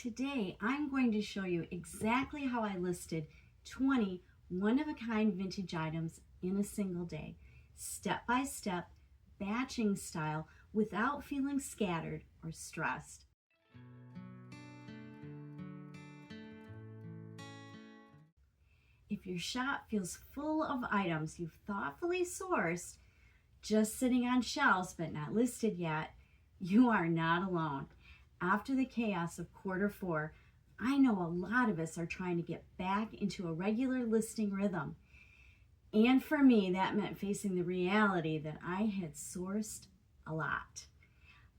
Today, I'm going to show you exactly how I listed 20 one-of-a-kind vintage items in a single day, step by step, batching style, without feeling scattered or stressed. If your shop feels full of items you've thoughtfully sourced, just sitting on shelves but not listed yet, you are not alone. After the chaos of Q4, I know a lot of us are trying to get back into a regular listing rhythm. And for me, that meant facing the reality that I had sourced a lot.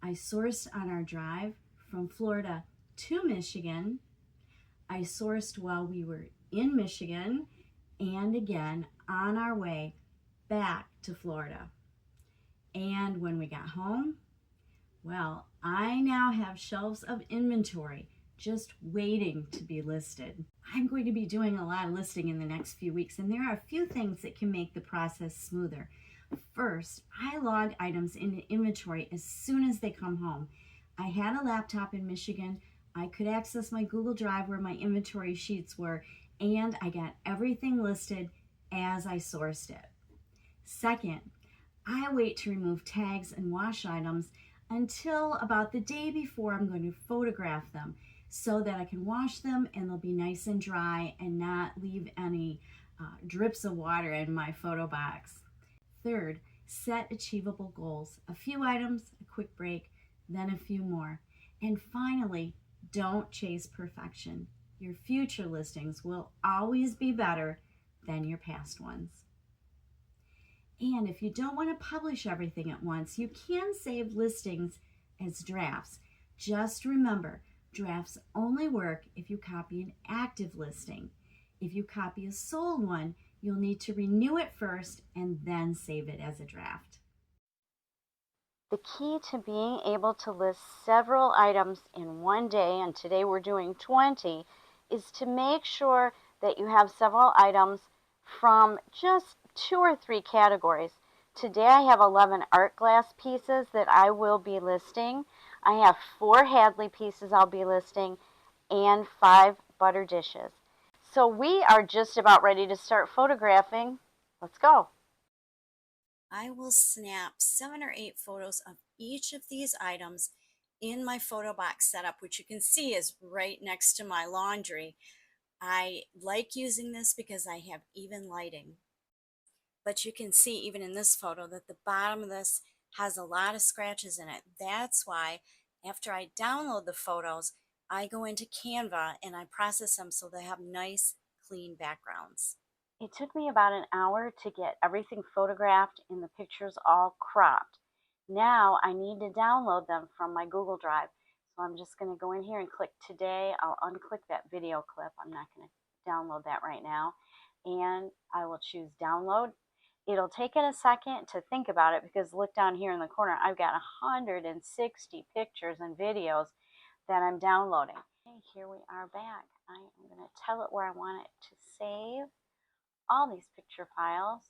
I sourced on our drive from Florida to Michigan. I sourced while we were in Michigan and again on our way back to Florida. And when we got home, well, I now have shelves of inventory just waiting to be listed. I'm going to be doing a lot of listing in the next few weeks, and there are a few things that can make the process smoother. First, I log items into inventory as soon as they come home. I had a laptop in Michigan. I could access my Google Drive where my inventory sheets were, and I got everything listed as I sourced it. Second, I wait to remove tags and wash items until about the day before I'm going to photograph them so that I can wash them and they'll be nice and dry and not leave any drips of water in my photo box. Third, set achievable goals. A few items, a quick break, then a few more. And finally, don't chase perfection. Your future listings will always be better than your past ones. And if you don't want to publish everything at once, you can save listings as drafts. Just remember, drafts only work if you copy an active listing. If you copy a sold one, you'll need to renew it first and then save it as a draft. The key to being able to list several items in one day, and today we're doing 20, is to make sure that you have several items from just 2 or 3 categories. Today I have 11 art glass pieces that I will be listing. I have 4 Hadley pieces I'll be listing and 5 butter dishes. So we are just about ready to start photographing. Let's go. I will snap 7 or 8 photos of each of these items in my photo box setup, which you can see is right next to my laundry. I like using this because I have even lighting. But you can see even in this photo that the bottom of this has a lot of scratches in it. That's why after I download the photos, I go into Canva and I process them so they have nice, clean backgrounds. It took me about an hour to get everything photographed and the pictures all cropped. Now I need to download them from my Google Drive. So I'm just going to go in here and click today. I'll unclick that video clip. I'm not going to download that right now. And I will choose download. It'll take it a second to think about it because look down here in the corner. I've got 160 pictures and videos that I'm downloading. Okay, here we are back. I am going to tell it where I want it to save all these picture files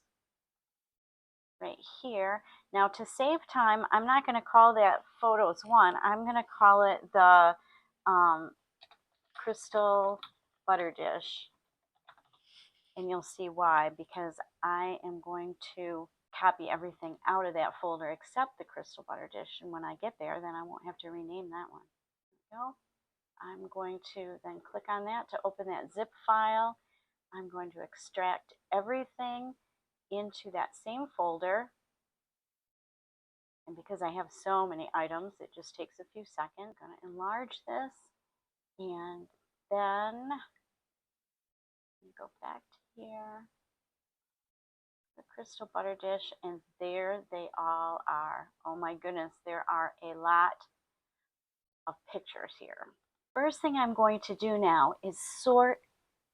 right here. Now to save time, I'm not going to call that photos 1. I'm going to call it the crystal butter dish. And you'll see why, because I am going to copy everything out of that folder except the crystal butter dish. And when I get there, then I won't have to rename that one. There we go. I'm going to then click on that to open that zip file. I'm going to extract everything into that same folder. And because I have so many items, it just takes a few seconds. I'm going to enlarge this and then go back to here, the crystal butter dish, and there they all are. Oh my goodness, there are a lot of pictures here. First thing I'm going to do now is sort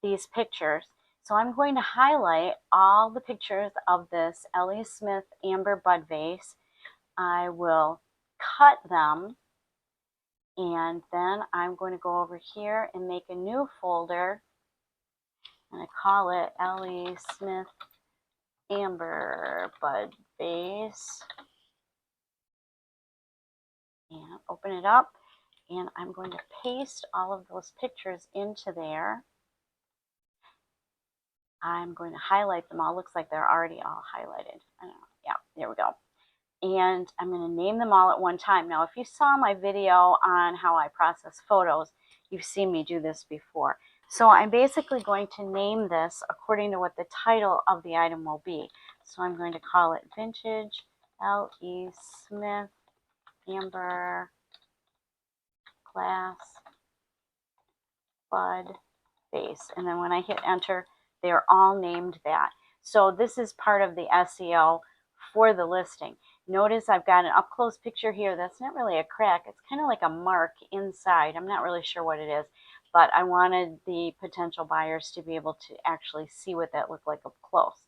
these pictures. So I'm going to highlight all the pictures of this L.E. Smith Amber Bud Vase. I will cut them, and then I'm going to go over here and make a new folder. I'm going to call it L.E. Smith Amber Bud Vase. And open it up. And I'm going to paste all of those pictures into there. I'm going to highlight them all. Looks like they're already all highlighted. I don't know. Yeah, there we go. And I'm going to name them all at one time. Now, if you saw my video on how I process photos, you've seen me do this before. So I'm basically going to name this according to what the title of the item will be. So I'm going to call it Vintage L.E. Smith Amber Glass Bud Base. And then when I hit enter, they're all named that. So this is part of the SEO for the listing. Notice I've got an up-close picture here. That's not really a crack. It's kind of like a mark inside. I'm not really sure what it is, but I wanted the potential buyers to be able to actually see what that looked like up close.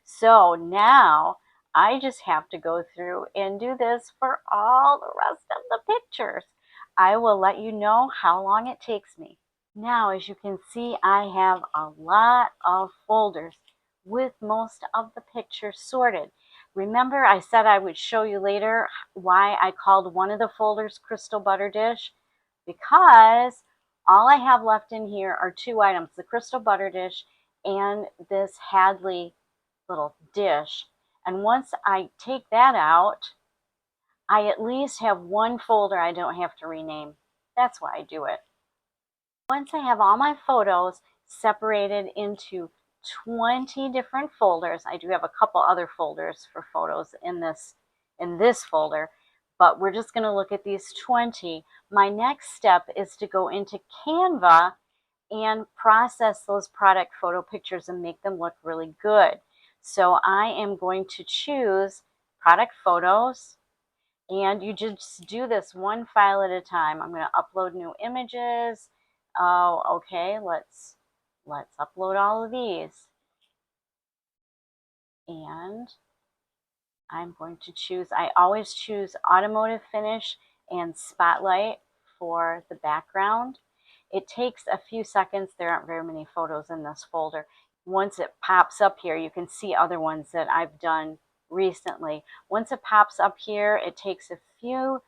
So now I just have to go through and do this for all the rest of the pictures. I will let you know how long it takes me. Now, as you can see, I have a lot of folders with most of the pictures sorted. Remember, I said I would show you later why I called one of the folders Crystal Butter Dish? Because all I have left in here are two items, the Crystal Butter Dish and this Hadley little dish. And once I take that out, I at least have one folder I don't have to rename. That's why I do it. Once I have all my photos separated into 20 different folders, I do have a couple other folders for photos in this folder, but we're just going to look at these 20. My next step is to go into Canva and process those product photo pictures and make them look really good. So I am going to choose product photos, and you just do this one file at a time. I'm going to upload new images. Oh, okay, let's upload all of these. And I'm going to choose, I always choose automotive finish and spotlight for the background. It takes a few seconds. There aren't very many photos in this folder. Once it pops up here, you can see other ones that I've done recently. Once it pops up here, it takes a few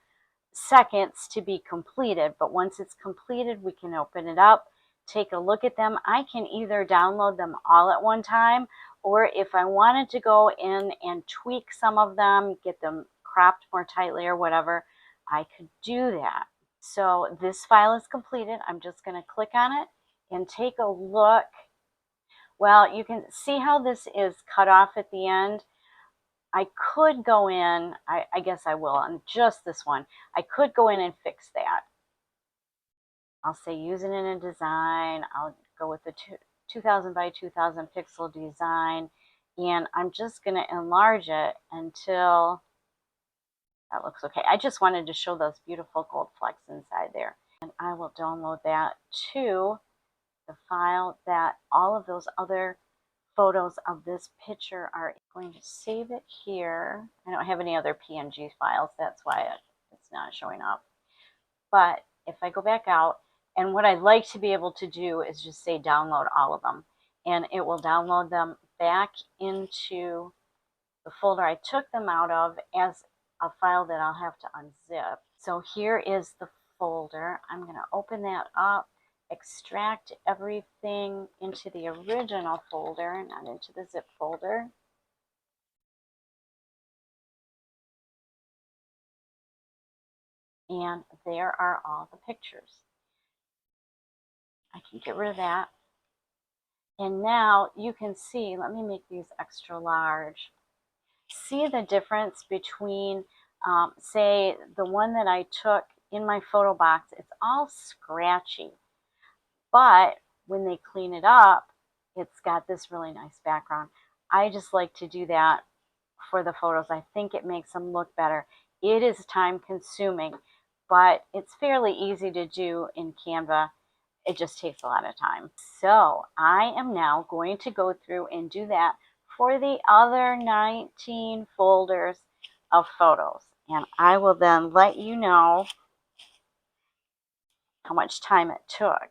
seconds to be completed, but once it's completed, we can open it up, take a look at them. I can either download them all at one time, or if I wanted to go in and tweak some of them, get them cropped more tightly or whatever, I could do that. So this file is completed. I'm just going to click on it and take a look. Well, you can see how this is cut off at the end. I could go in, I guess I will on just this one. I could go in and fix that. I'll say use it in a design. I'll go with the 2000 by 2000 pixel design. And I'm just going to enlarge it until that looks okay. I just wanted to show those beautiful gold flecks inside there. And I will download that to the file that all of those other photos of this picture are. Going to save it here. I don't have any other PNG files. That's why it's not showing up. But if I go back out, and what I'd like to be able to do is just say download all of them. And it will download them back into the folder I took them out of as a file that I'll have to unzip. So here is the folder. I'm going to open that up, extract everything into the original folder, not into the zip folder. And there are all the pictures. I can get rid of that. And now you can see, let me make these extra large. See the difference between, say, the one that I took in my photo box, it's all scratchy. But when they clean it up, it's got this really nice background. I just like to do that for the photos. I think it makes them look better. It is time consuming, but it's fairly easy to do in Canva. It just takes a lot of time. So I am now going to go through and do that for the other 19 folders of photos. And I will then let you know how much time it took.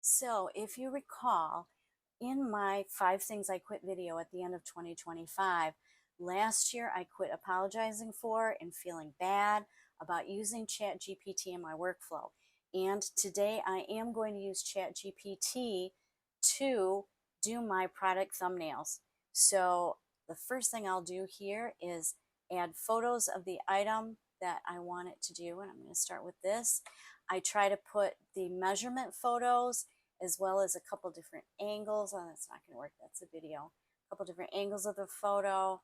So if you recall, in my 5 Things I Quit video at the end of 2025, last year I quit apologizing for and feeling bad about using ChatGPT in my workflow. And today I am going to use ChatGPT to do my product thumbnails. So the first thing I'll do here is add photos of the item that I want it to do. And I'm going to start with this. I try to put the measurement photos as well as a couple different angles. Oh, that's not going to work. That's a video. A couple different angles of the photo.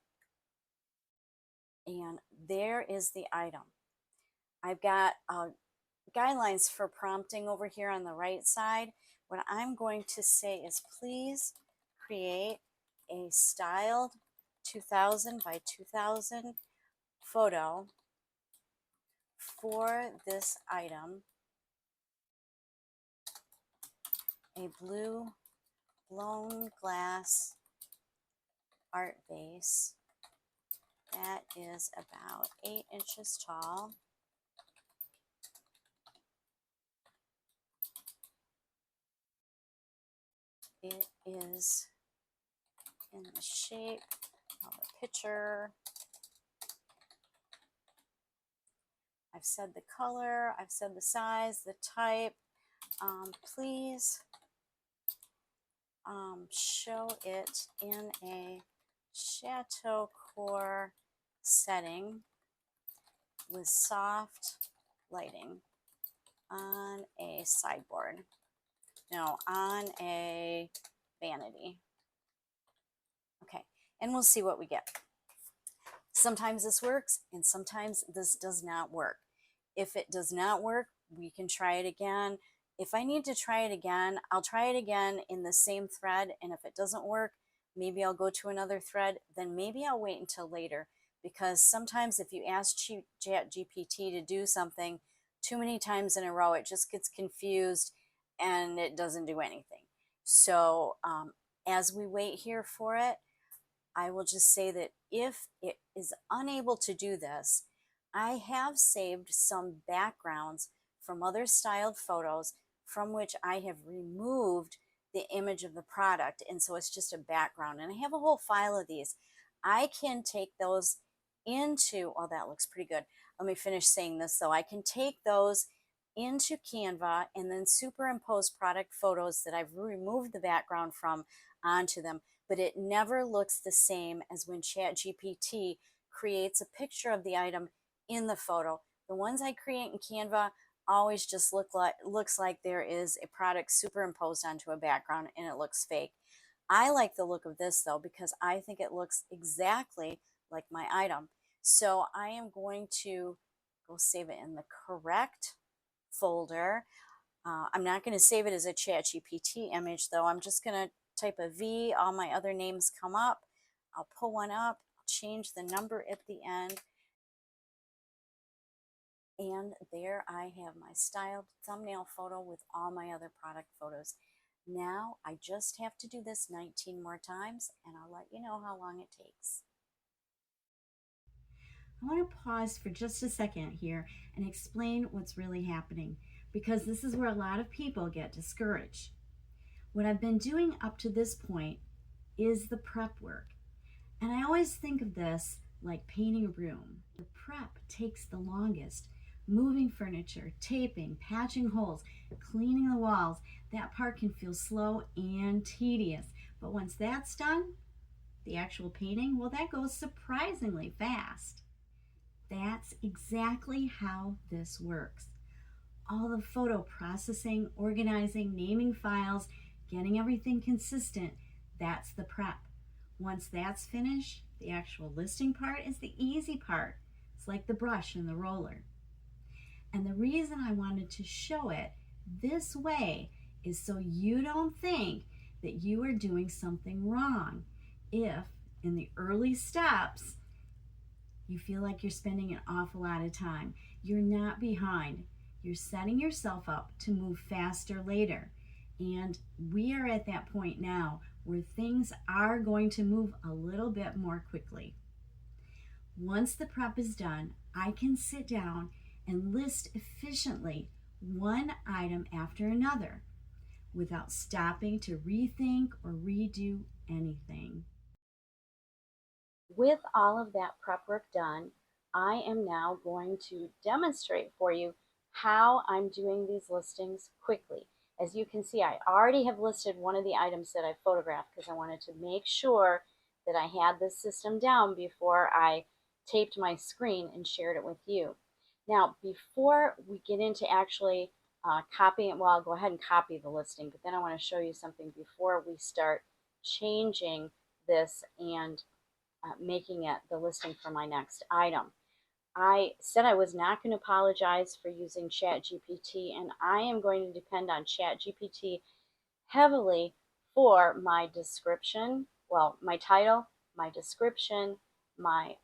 And there is the item. I've got guidelines for prompting over here on the right side. What I'm going to say is please create a styled 2000 by 2000 photo for this item. A blue blown glass art vase that is about 8 inches tall. It is in the shape of a pitcher. I've said the color, I've said the size, the type. Please show it in a chateau core setting with soft lighting on a sideboard. No, on a vanity. Okay, and we'll see what we get. Sometimes this works and sometimes this does not work. If it does not work, we can try it again. If I need to try it again, I'll try it again in the same thread. And if it doesn't work, maybe I'll go to another thread. Then maybe I'll wait until later, because sometimes if you ask ChatGPT to do something too many times in a row, it just gets confused and it doesn't do anything. So as we wait here for it, I will just say that if it is unable to do this, I have saved some backgrounds from other styled photos from which I have removed the image of the product. And so it's just a background. And I have a whole file of these. I can take those into, oh, that looks pretty good. Let me finish saying this though. I can take those into Canva and then superimpose product photos that I've removed the background from onto them. But it never looks the same as when ChatGPT creates a picture of the item in the photo. The ones I create in Canva always just looks like there is a product superimposed onto a background and it looks fake. I like the look of this though, because I think it looks exactly like my item. So I am going to go save it in the correct folder. I'm not going to save it as a ChatGPT image though. I'm just going to type a V, all my other names come up. I'll pull one up, I'll change the number at the end. And there I have my styled thumbnail photo with all my other product photos. Now I just have to do this 19 more times and I'll let you know how long it takes. I want to pause for just a second here and explain what's really happening, because this is where a lot of people get discouraged. What I've been doing up to this point is the prep work. And I always think of this like painting a room. The prep takes the longest. Moving furniture, taping, patching holes, cleaning the walls, that part can feel slow and tedious. But once that's done, the actual painting, well, that goes surprisingly fast. That's exactly how this works. All the photo processing, organizing, naming files, getting everything consistent, that's the prep. Once that's finished, the actual listing part is the easy part. It's like the brush and the roller. And the reason I wanted to show it this way is so you don't think that you are doing something wrong. If in the early steps you feel like you're spending an awful lot of time, you're not behind. You're setting yourself up to move faster later. And we are at that point now where things are going to move a little bit more quickly. Once the prep is done, I can sit down and list efficiently one item after another without stopping to rethink or redo anything. With all of that prep work done, I am now going to demonstrate for you how I'm doing these listings quickly. As you can see, I already have listed one of the items that I photographed because I wanted to make sure that I had this system down before I taped my screen and shared it with you. Now, before we get into actually copying, well, I'll go ahead and copy the listing, but then I want to show you something before we start changing this and making it the listing for my next item. I said I was not going to apologize for using ChatGPT, and I am going to depend on ChatGPT heavily for my description, well, my title, my description, my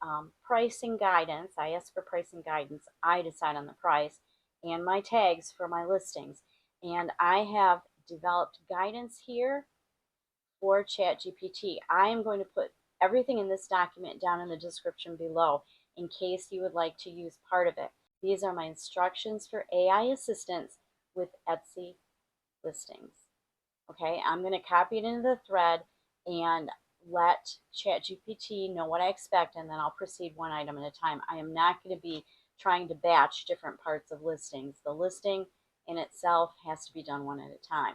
pricing guidance. I ask for pricing guidance. I decide on the price, and my tags for my listings. And I have developed guidance here for ChatGPT. I am going to put everything in this document down in the description below in case you would like to use part of it. These are my instructions for AI assistance with Etsy listings. Okay, I'm going to copy it into the thread and let ChatGPT know what I expect, and then I'll proceed one item at a time. I am not going to be trying to batch different parts of listings. The listing in itself has to be done one at a time.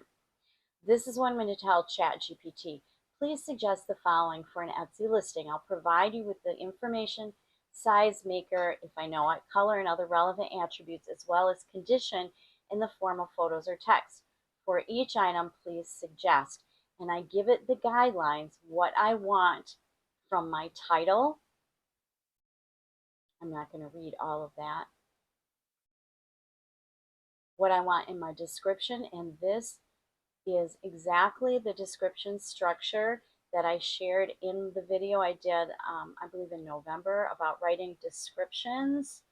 This is what I'm going to tell ChatGPT. Please suggest the following for an Etsy listing. I'll provide you with the information, size maker, if I know it, color and other relevant attributes, as well as condition in the form of photos or text. For each item, please suggest. And I give it the guidelines, what I want from my title. I'm not going to read all of that. What I want in my description, and this is exactly the description structure that I shared in the video I did, I believe in November, about writing descriptions.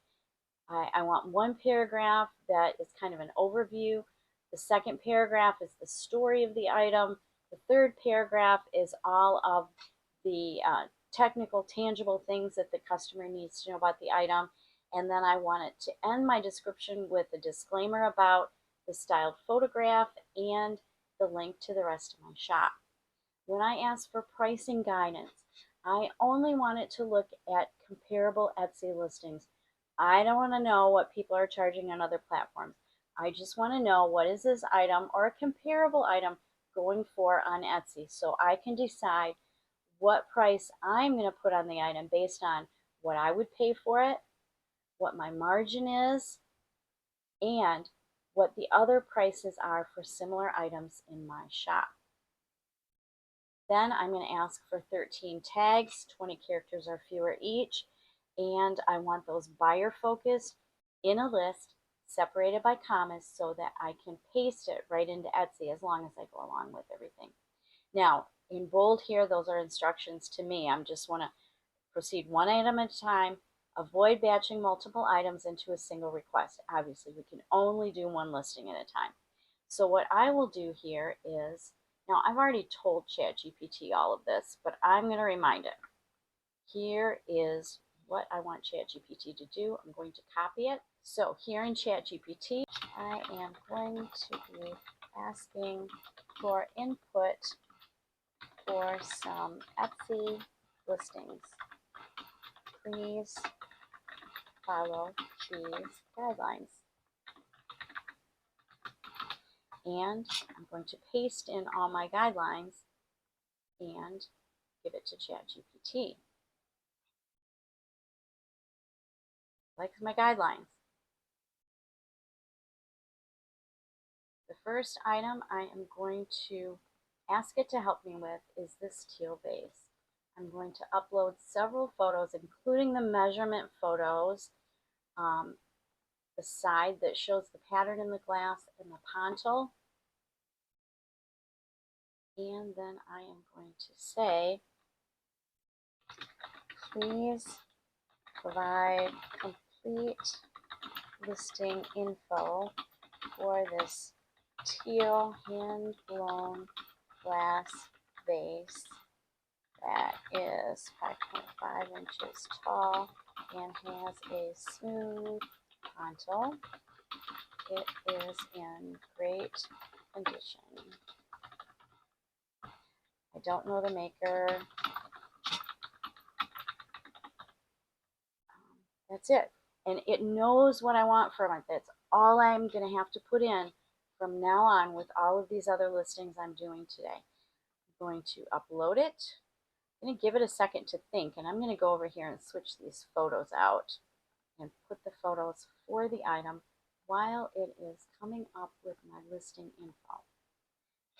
I want one paragraph that is kind of an overview. The second paragraph is the story of the item. The third paragraph is all of the technical, tangible things that the customer needs to know about the item. And then I want it to end my description with a disclaimer about the styled photograph and the link to the rest of my shop. When I ask for pricing guidance, I only want it to look at comparable Etsy listings. I don't want to know what people are charging on other platforms. I just want to know what is this item or a comparable item going for on Etsy, so I can decide what price I'm going to put on the item based on what I would pay for it, what my margin is, and what the other prices are for similar items in my shop. Then I'm going to ask for 13 tags, 20 characters or fewer each, and I want those buyer focused in a list separated by commas so that I can paste it right into Etsy as long as I go along with everything. Now, in bold here, those are instructions to me. I just want to proceed one item at a time. Avoid batching multiple items into a single request. Obviously, we can only do one listing at a time. So what I will do here is, now I've already told ChatGPT all of this, but I'm going to remind it. Here is what I want ChatGPT to do. I'm going to copy it. So here in ChatGPT, I am going to be asking for input for some Etsy listings. Please follow these guidelines. And I'm going to paste in all my guidelines and give it to ChatGPT. Like my guidelines. The first item I am going to ask it to help me with is this teal base. I'm going to upload several photos, including the measurement photos, the side that shows the pattern in the glass, and the pontil. And then I am going to say, please provide complete listing info for this teal hand-blown glass vase that is 5.5 inches tall and has a smooth pontil. It is in great condition. I don't know the maker. That's it. And it knows what I want from it. That's all I'm going to have to put in from now on with all of these other listings I'm doing today. I'm going to upload it. I'm going to give it a second to think, and I'm going to go over here and switch these photos out and put the photos for the item while it is coming up with my listing info.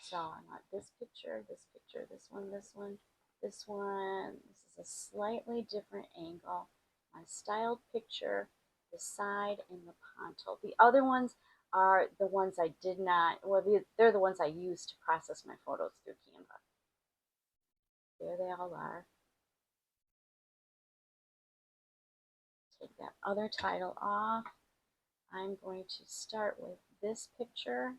So I want this picture, this picture, this one, this one, this one. This is a slightly different angle. My styled picture, the side, and the ponto. The other ones are the ones I did not, well, they're the ones I used to process my photos through Canva. There they all are. Take that other title off. I'm going to start with this picture.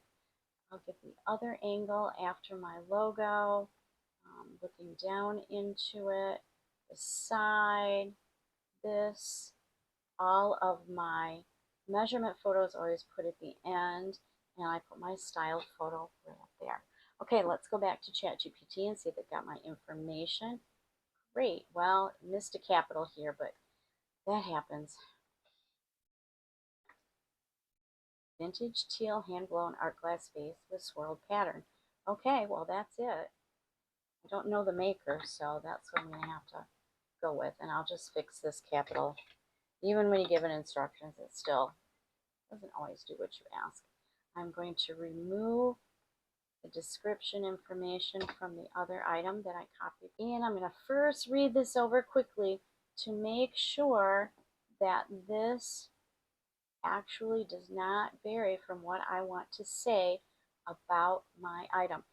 I'll get the other angle after my logo, looking down into it, the side, this, all of my measurement photos always put at the end, and I put my styled photo right up there. Okay, let's go back to ChatGPT and see if it got my information. Great, well, missed a capital here, but that happens. Vintage teal hand-blown art glass vase with swirled pattern. Okay, well, that's it. I don't know the maker, so that's what I'm going to have to go with. And I'll just fix this capital. Even when you give it instructions, it still doesn't always do what you ask. I'm going to remove the description information from the other item that I copied. And I'm going to first read this over quickly to make sure that this actually does not vary from what I want to say about my item.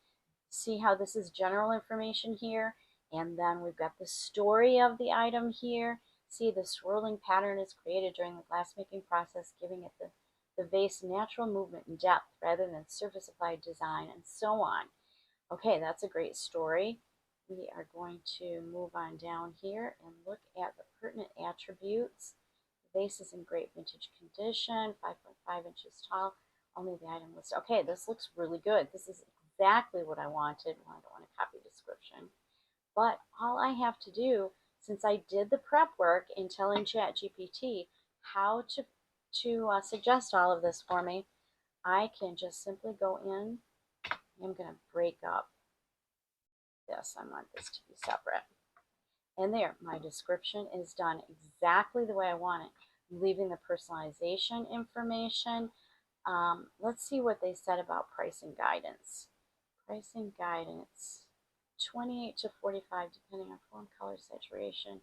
See how this is general information here, and then we've got the story of the item here. See, the swirling pattern is created during the glassmaking process, giving it the vase natural movement and depth rather than surface applied design, and so on. Okay, that's a great story. We are going to move on down here and look at the pertinent attributes. The vase is in great vintage condition, 5.5 inches tall, only the item listed. Okay, this looks really good. This is exactly what I wanted. Well, I don't want to copy description. But all I have to do, since I did the prep work in telling ChatGPT how to suggest all of this for me, I can just simply go in. I'm going to break up this. I want this to be separate. And there, my description is done exactly the way I want it. I'm leaving the personalization information. Let's see what they said about pricing guidance. Pricing guidance, 28 to 45 depending on form, color, saturation.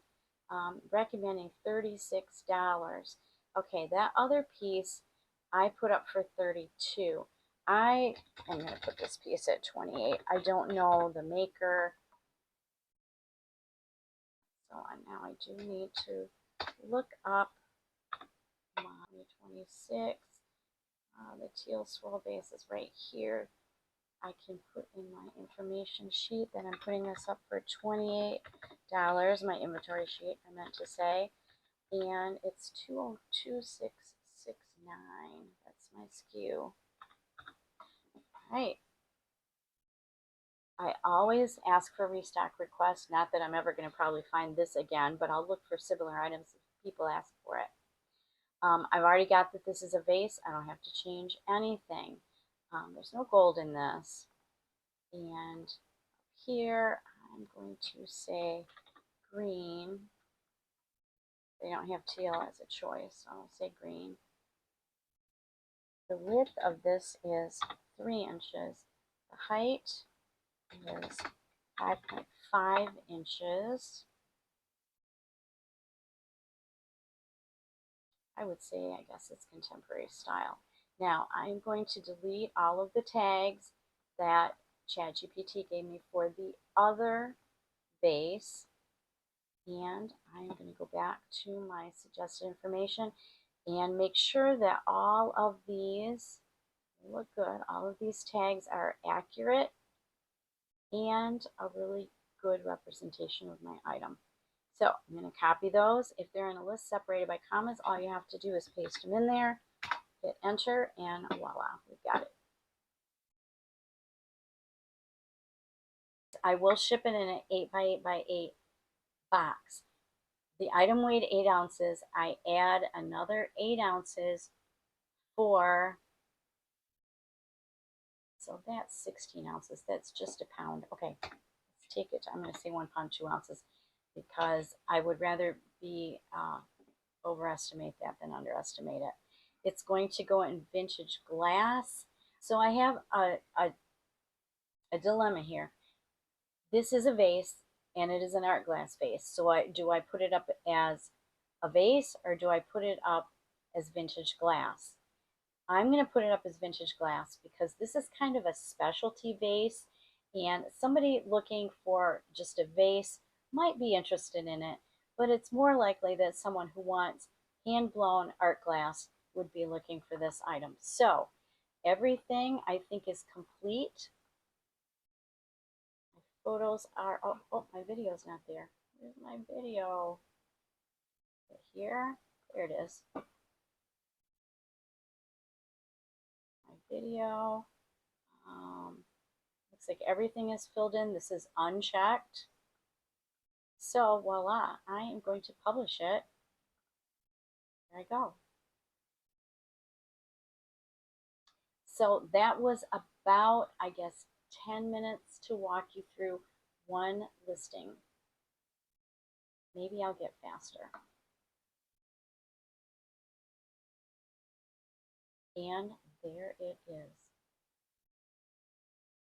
Recommending $36. Okay, that other piece I put up for 32. I am going to put this piece at 28. I don't know the maker. So now I do need to look up my 26. The teal swirl base is right here. I can put in my information sheet that I'm putting this up for $28. My inventory sheet, I meant to say. And it's 202669. That's my SKU. All right. I always ask for restock requests. Not that I'm ever going to probably find this again, but I'll look for similar items if people ask for it. I've already got that this is a vase. I don't have to change anything. There's no gold in this. And here I'm going to say green. They don't have teal as a choice, so I'll say green. The width of this is 3 inches. The height is 5.5 inches. I would say, I guess it's contemporary style. Now, I'm going to delete all of the tags that ChatGPT gave me for the other vase. And I'm going to go back to my suggested information and make sure that all of these look good. All of these tags are accurate and a really good representation of my item. So I'm going to copy those. If they're in a list separated by commas, all you have to do is paste them in there, hit enter, and voila, we've got it. I will ship it in an 8x8x8 box. The item weighed 8 ounces. I add another 8 ounces for, so that's 16 ounces. That's just a pound. Okay, let's take it. I'm going to say 1 pound, 2 ounces, because I would rather be overestimate that than underestimate it. It's going to go in vintage glass. So I have a dilemma here. This is a vase and it is an art glass vase. So do I put it up as a vase or do I put it up as vintage glass? I'm going to put it up as vintage glass because this is kind of a specialty vase, and somebody looking for just a vase might be interested in it, but it's more likely that someone who wants hand-blown art glass would be looking for this item. So everything I think is complete. My photos are, oh, my video's not there. Where's my video? Here, there it is. My video. Looks like everything is filled in. This is unchecked. So voila, I am going to publish it. There I go. So that was about, I guess, 10 minutes to walk you through one listing. Maybe I'll get faster. And there it is.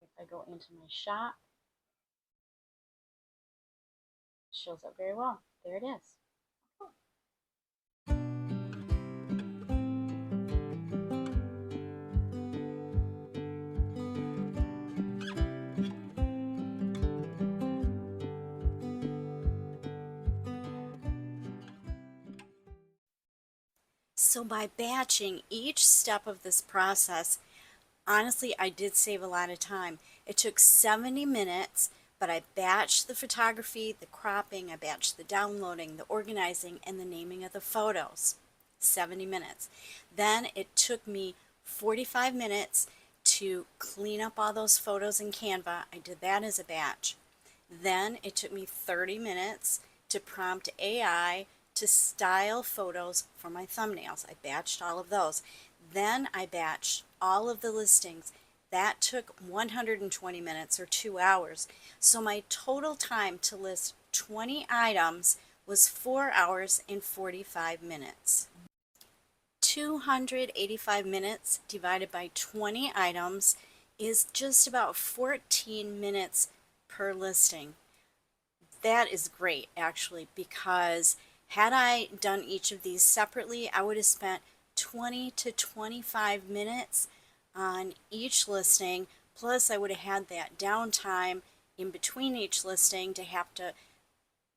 If I go into my shop, it shows up very well. There it is. So by batching each step of this process, honestly, I did save a lot of time. It took 70 minutes, but I batched the photography, the cropping, I batched the downloading, the organizing, and the naming of the photos. 70 minutes. Then it took me 45 minutes to clean up all those photos in Canva. I did that as a batch. Then it took me 30 minutes to prompt AI to style photos for my thumbnails. I batched all of those. Then I batched all of the listings. That took 120 minutes or 2 hours. So my total time to list 20 items was 4 hours and 45 minutes. 285 minutes divided by 20 items is just about 14 minutes per listing. That is great, actually, because had I done each of these separately, I would have spent 20 to 25 minutes on each listing, plus I would have had that downtime in between each listing to have to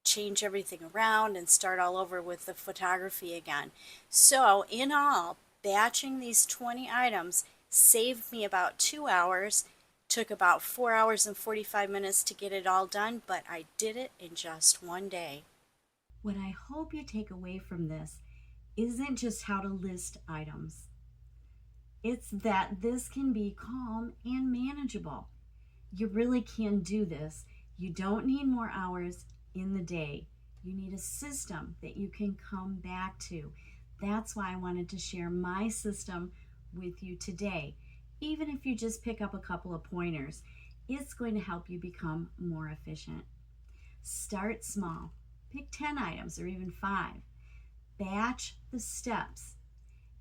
change everything around and start all over with the photography again. So in all, batching these 20 items saved me about 2 hours, took about 4 hours and 45 minutes to get it all done, but I did it in just one day. What I hope you take away from this isn't just how to list items. It's that this can be calm and manageable. You really can do this. You don't need more hours in the day. You need a system that you can come back to. That's why I wanted to share my system with you today. Even if you just pick up a couple of pointers, it's going to help you become more efficient. Start small. Pick 10 items or even 5. Batch the steps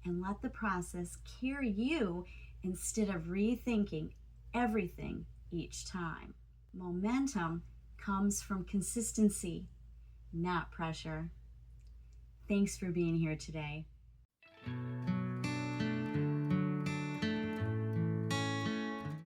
and let the process carry you instead of rethinking everything each time. Momentum comes from consistency, not pressure. Thanks for being here today.